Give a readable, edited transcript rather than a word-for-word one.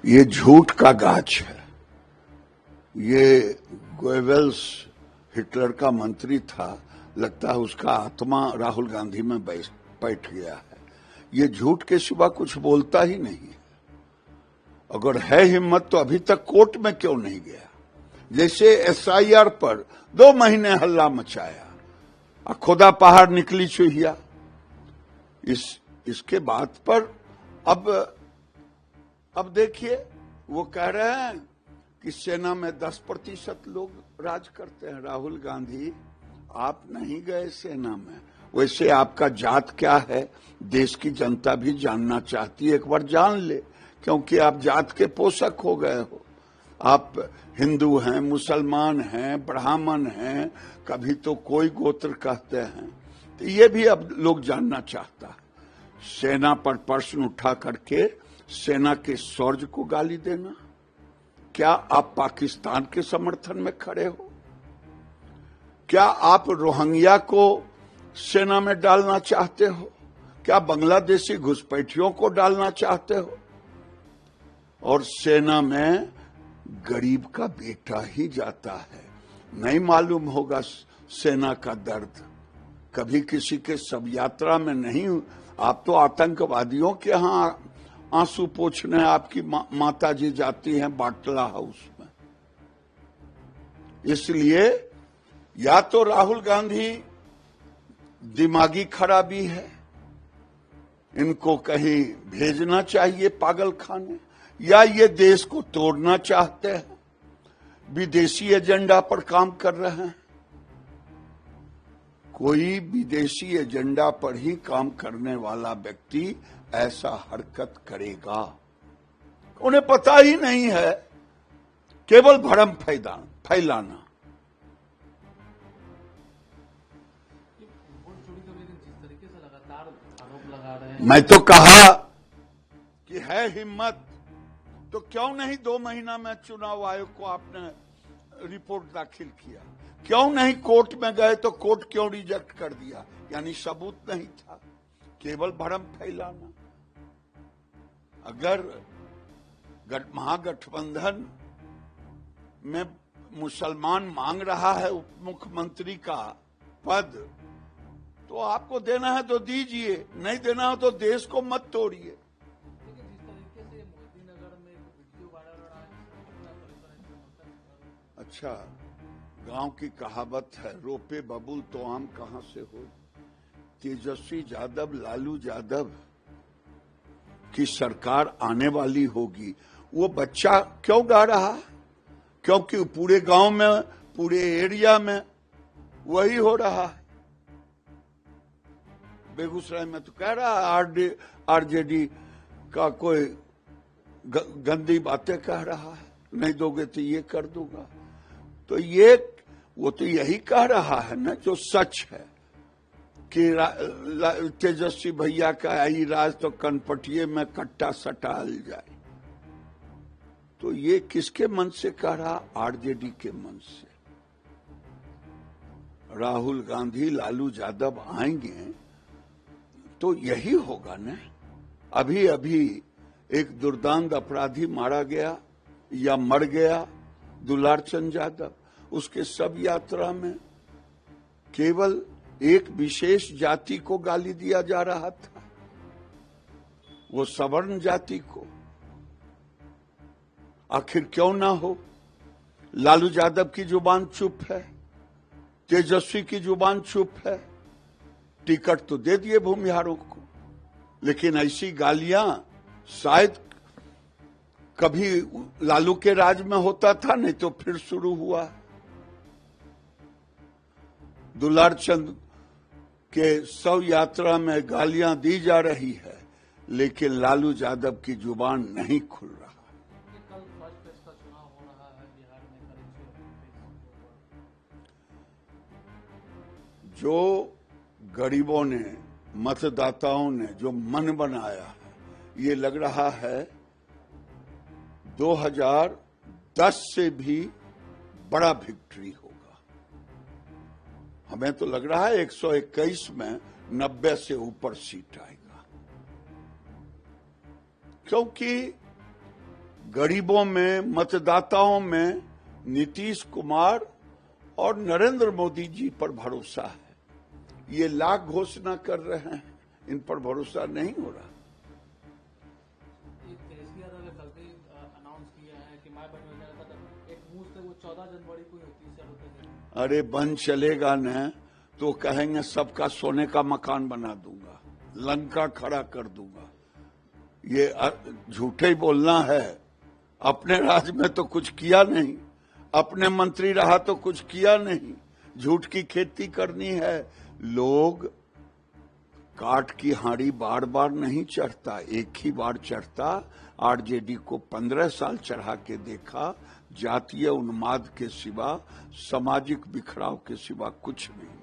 ये झूठ का गाछ है। ये गोएबल्स हिटलर का मंत्री था, लगता है उसका आत्मा राहुल गांधी में बैठ गया है। ये झूठ के सिवा कुछ बोलता ही नहीं है। अगर है हिम्मत तो अभी तक कोर्ट में क्यों नहीं गया? जैसे SIR पर 2 महीने हल्ला मचाया, खुदा पहाड़ निकली चुहिया। इसके बाद पर अब देखिए, वो कह रहे हैं कि सेना में 10% लोग राज करते हैं। राहुल गांधी, आप नहीं गए सेना में। वैसे आपका जात क्या है, देश की जनता भी जानना चाहती है। एक बार जान ले, क्योंकि आप जात के पोषक हो गए हो। आप हिंदू हैं, मुसलमान हैं, ब्राह्मण हैं, कभी तो कोई गोत्र कहते हैं। तो ये भी अब लोग जानना चाहता है। सेना पर प्रश्न उठा करके सेना के शौर्य को गाली देना, क्या आप पाकिस्तान के समर्थन में खड़े हो? क्या आप रोहिंग्या को सेना में डालना चाहते हो? क्या बांग्लादेशी घुसपैठियों को डालना चाहते हो? और सेना में गरीब का बेटा ही जाता है। नहीं मालूम होगा सेना का दर्द। कभी किसी के शव यात्रा में नहीं। आप तो आतंकवादियों के यहां आंसू पोंछने आपकी माता जी जाती हैं बाटला हाउस में। इसलिए या तो राहुल गांधी दिमागी खराबी है, इनको कहीं भेजना चाहिए पागल खाने, या ये देश को तोड़ना चाहते हैं, विदेशी एजेंडा पर काम कर रहे हैं। कोई विदेशी एजेंडा पर ही काम करने वाला व्यक्ति ऐसा हरकत करेगा? उन्हें पता ही नहीं है, केवल भ्रम फैलाना। मैं तो कहा कि है हिम्मत तो क्यों नहीं 2 महीना में चुनाव आयोग को आपने रिपोर्ट दाखिल किया? क्यों नहीं कोर्ट में गए तो कोर्ट क्यों रिजेक्ट कर दिया? यानी सबूत नहीं था, केवल भ्रम फैलाना। अगर महागठबंधन में मुसलमान मांग रहा है उप मुख्यमंत्री का पद, तो आपको देना है तो दीजिए, नहीं देना हो तो देश को मत तोड़िए। अच्छा, गांव की कहावत है, रोपे बबुल तो आम कहां से हो। तेजस्वी यादव, लालू यादव की सरकार आने वाली होगी। वो बच्चा क्यों गा रहा है? क्योंकि पूरे गांव में, पूरे एरिया में वही हो रहा है। बेगूसराय में तो कह रहा है RJD का कोई गंदी बातें कह रहा है, नहीं दोगे तो ये कर दूंगा। तो वो तो यही कह रहा है ना जो सच है, कि तेजस्वी भैया का आई राज तो कनपटिए में कट्टा सटाल जाए। तो ये किसके मन से कह रहा? RJD के मन से। राहुल गांधी, लालू यादव आएंगे तो यही होगा ना। अभी एक दुर्दांत अपराधी मारा गया या मर गया, दुलारचंद यादव। उसके शव यात्रा में केवल एक विशेष जाति को गाली दिया जा रहा था, वो सवर्ण जाति को। आखिर क्यों ना हो? लालू यादव की जुबान चुप है, तेजस्वी की जुबान चुप है। टिकट तो दे दिए भूमिहारों को, लेकिन ऐसी गालियां शायद कभी लालू के राज में होता था, नहीं तो फिर शुरू हुआ। दुलारचंद के शव यात्रा में गालियां दी जा रही है, लेकिन लालू यादव की जुबान नहीं खुल रहा। कल फर्स्ट फेज का चुनाव हो रहा है बिहार में। जो गरीबों ने, मतदाताओं ने जो मन बनाया है, ये लग रहा है 2010 से भी बड़ा विक्ट्री होगा। हमें तो लग रहा है 121 में 90 से ऊपर सीट आएगा, क्योंकि गरीबों में, मतदाताओं में नीतीश कुमार और नरेंद्र मोदी जी पर भरोसा है। ये लाख घोषणा कर रहे हैं, इन पर भरोसा नहीं हो रहा। तेजस्वी यादव ने कल भी अनाउंस किया है कि माय बहन योजना का एक मुश्त वो 14 जनवरी को होती है। अरे बन चलेगा न तो कहेंगे सबका सोने का मकान बना दूंगा, लंका खड़ा कर दूंगा। ये झूठे ही बोलना है। अपने राज्य में तो कुछ किया नहीं, अपने मंत्री रहा तो कुछ किया नहीं, झूठ की खेती करनी है। लोग काट की हांडी बार बार नहीं चढ़ता, एक ही बार चढ़ता। आरजेडी को 15 साल चढ़ा के देखा, जातीय उन्माद के सिवा, सामाजिक बिखराव के सिवा कुछ नहीं।